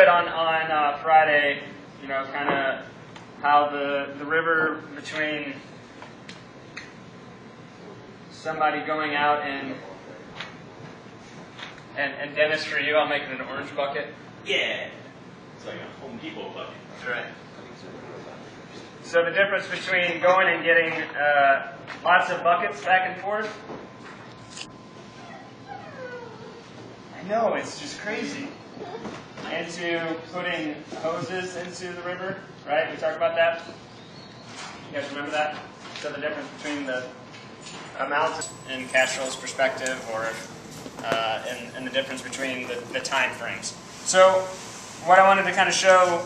bit on Friday, you know, kind of how the river between somebody going out and Dennis, for you, I'll make it an orange bucket. Yeah. It's like a Home Depot bucket. That's right. So the difference between going and getting lots of buckets back and forth. I know, it's just crazy. Into putting hoses into the river, right? We talked about that. You guys remember that? So the difference between the amount in cash flow's perspective, or and the difference between the time frames. So what I wanted to kind of show,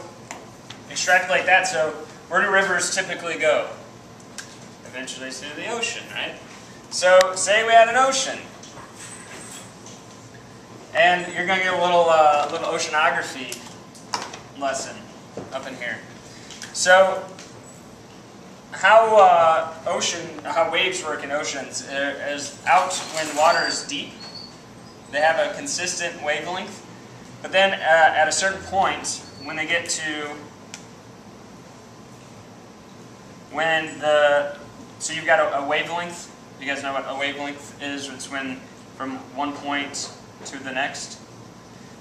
extrapolate that. So where do rivers typically go? Eventually to the ocean, right? So say we had an ocean. And you're going to get a little oceanography lesson up in here. So how waves work in oceans is out when the water is deep. They have a consistent wavelength. But then at a certain point, when they get to so you've got a wavelength. You guys know what a wavelength is? It's when from one point to the next.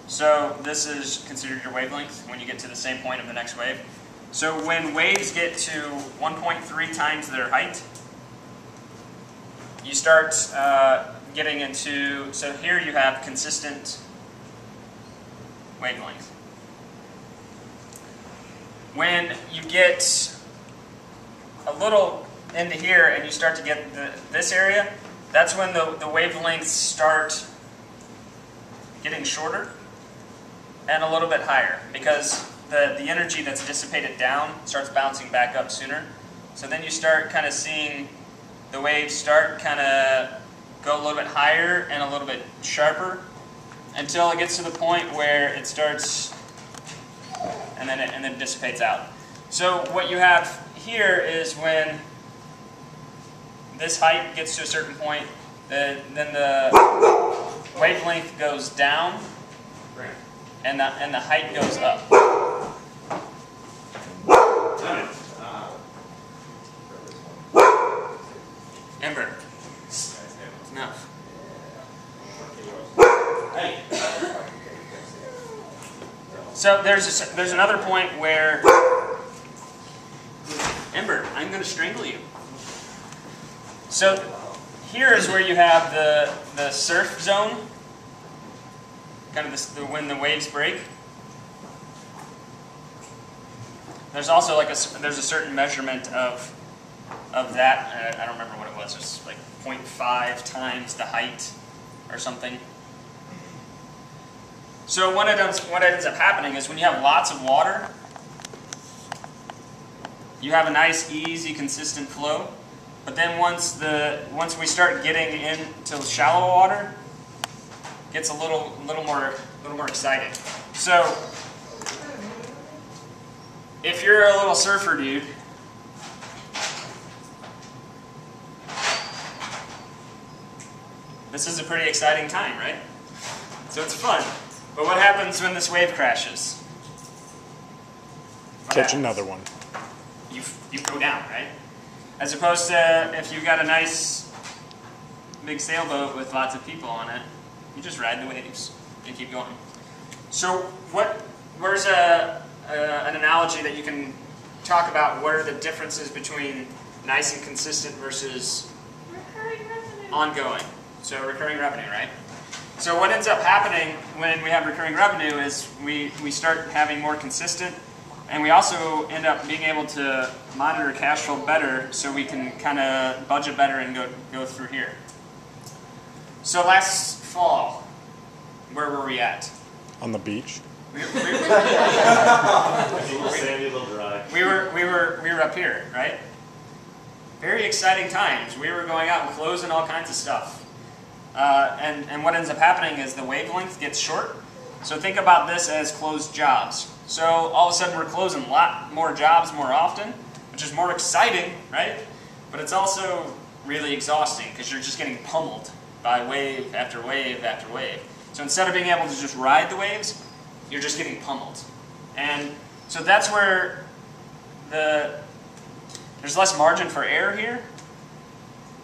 So this is considered your wavelength when you get to the same point of the next wave. So when waves get to 1.3 times their height, you start getting into, so here you have consistent wavelength. When you get a little into here and you start to get this area, that's when the wavelengths start getting shorter and a little bit higher, because the energy that's dissipated down starts bouncing back up sooner. So then you start kind of seeing the waves start kind of go a little bit higher and a little bit sharper until it gets to the point where it starts and then it dissipates out. So what you have here is when this height gets to a certain point, then the wavelength goes down, and the height goes up. Ember, enough. So there's another point where, Ember, I'm going to strangle you. So here is where you have the surf zone, kind of when the waves break. There's also there's a certain measurement of that. I don't remember what it was. It's like 0.5 times the height or something. So what ends up happening is when you have lots of water, you have a nice, easy, consistent flow. But then once we start getting into shallow water, it gets a little more exciting. So if you're a little surfer dude, this is a pretty exciting time, right? So it's fun. But what happens when this wave crashes? Catch another one. You go down, right? As opposed to if you've got a nice big sailboat with lots of people on it, you just ride the waves and keep going. So where's an analogy that you can talk about what are the differences between nice and consistent versus recurring revenue. Ongoing? So recurring revenue, right? So what ends up happening when we have recurring revenue is we start having more consistent, and we also end up being able to monitor cash flow better, so we can kind of budget better and go through here. So last fall, where were we at? On the beach. We were up here, right? Very exciting times. We were going out and closing all kinds of stuff. And what ends up happening is the wavelength gets short. So think about this as closed jobs. So all of a sudden we're closing a lot more jobs more often, which is more exciting, right? But it's also really exhausting because you're just getting pummeled by wave after wave after wave. So instead of being able to just ride the waves, you're just getting pummeled. And so that's where there's less margin for error here.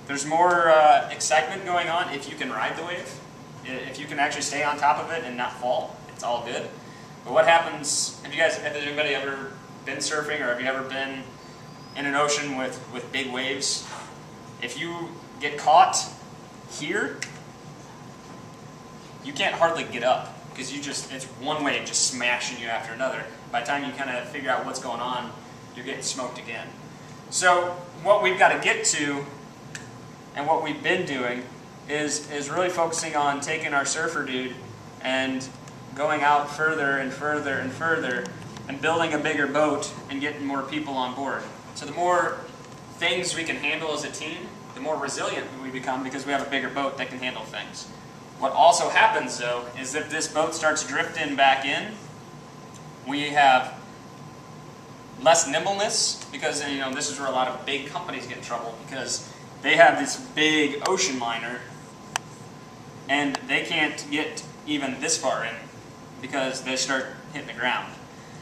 There's more excitement going on if you can ride the wave. If you can actually stay on top of it and not fall, it's all good. But what happens, has anybody ever been surfing, or have you ever been in an ocean with big waves? If you get caught here, you can't hardly get up because it's one wave just smashing you after another. By the time you kind of figure out what's going on, you're getting smoked again. So what we've got to get to, and what we've been doing, is really focusing on taking our surfer dude and going out further and further and further and building a bigger boat and getting more people on board. So the more things we can handle as a team, the more resilient we become because we have a bigger boat that can handle things. What also happens though is if this boat starts drifting back in, we have less nimbleness because this is where a lot of big companies get in trouble because they have this big ocean liner and they can't get even this far in because they start hitting the ground.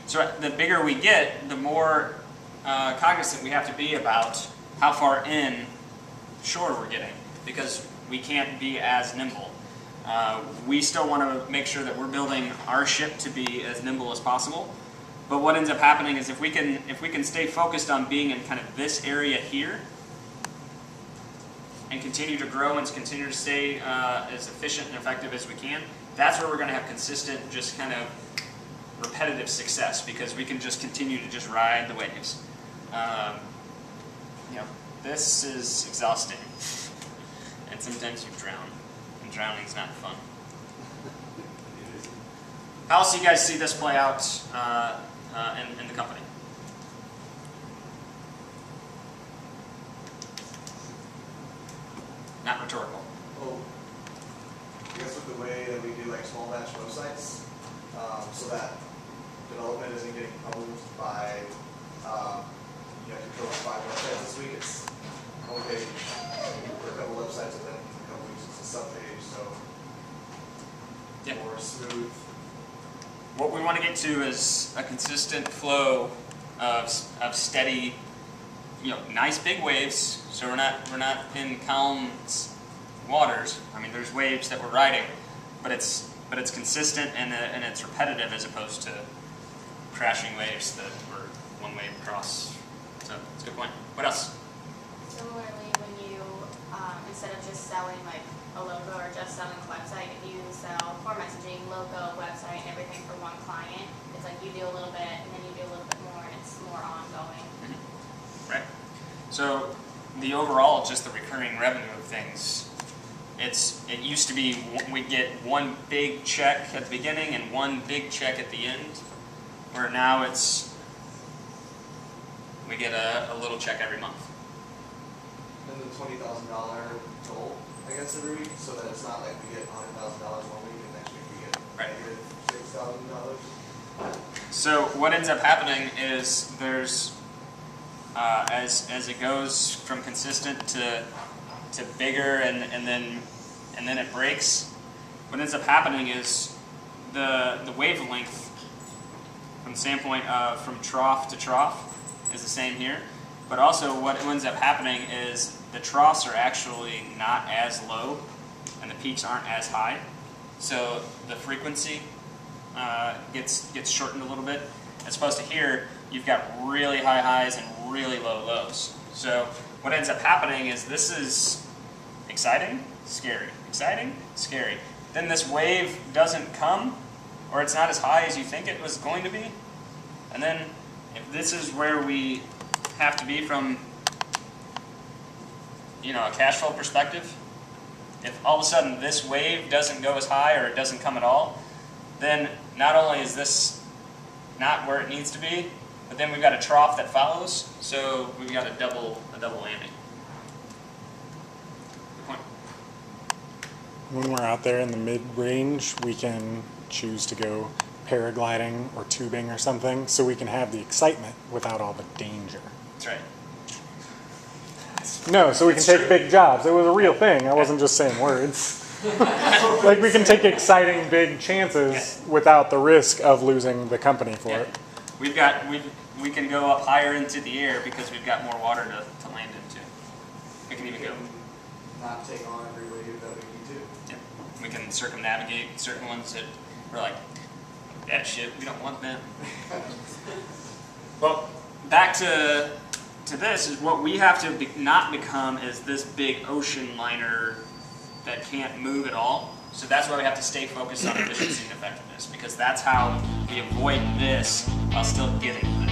So the bigger we get, the more cognizant we have to be about how far in shore we're getting because we can't be as nimble. We still want to make sure that we're building our ship to be as nimble as possible. But what ends up happening is if we can stay focused on being in kind of this area here and continue to grow and continue to stay as efficient and effective as we can, that's where we're going to have consistent, just kind of repetitive success because we can just continue to just ride the waves. This is exhausting, and sometimes you drown, and drowning's not fun. How else do you guys see this play out in the company? Not rhetorical. Well, I guess with the way that we do like small batch websites, so that development isn't getting pummeled by you have to build 5 websites this week. It's homepage for a couple websites, and then in a couple weeks it's a subpage, so Yeah. more smooth. What we want to get to is a consistent flow of steady, nice big waves. So we're not in calm waters. I mean, there's waves that we're riding, but it's consistent and it's repetitive as opposed to crashing waves that were one wave across. So it's a good point. What else? Similarly, when you instead of just selling like a logo or just selling a website, if you sell core messaging, logo, website, and everything for one client, it's like you do a little bit and then you do a little bit more, and it's more ongoing. Mm-hmm. Right. So the overall, just the recurring revenue of things, it used to be we'd get one big check at the beginning and one big check at the end, where now we get a little check every month. And the $20,000 goal, I guess, every week, so that it's not like we get $100,000 one week and next week we get negative $6,000. So what ends up happening is there's as it goes from consistent to bigger and then it breaks. What ends up happening is the wavelength from the standpoint of from trough to trough is the same here, but also what ends up happening is the troughs are actually not as low and the peaks aren't as high, so the frequency gets shortened a little bit, as opposed to here you've got really high highs and really low lows. So what ends up happening is this is exciting, scary, exciting, scary. Then this wave doesn't come, or it's not as high as you think it was going to be, and then if this is where we have to be from a cash flow perspective, if all of a sudden this wave doesn't go as high or it doesn't come at all, then not only is this not where it needs to be, but then we've got a trough that follows, so we've got a double whammy. Good point. When we're out there in the mid-range, we can choose to go paragliding or tubing or something, so we can have the excitement without all the danger. That's right. No, so we can It's take true. big jobs. It was a real thing. I wasn't just saying words. Like we can take exciting big chances without the risk of losing the company for Yeah. it. We can go up higher into the air because we've got more water to land into. We can even go. Not take on every wave that we need to. Yeah. We can circumnavigate certain ones that we're like, that shit, we don't want them. Well, back to this is what we have to not become is this big ocean liner that can't move at all. So that's why we have to stay focused on efficiency and effectiveness, because that's how we avoid this while still getting this.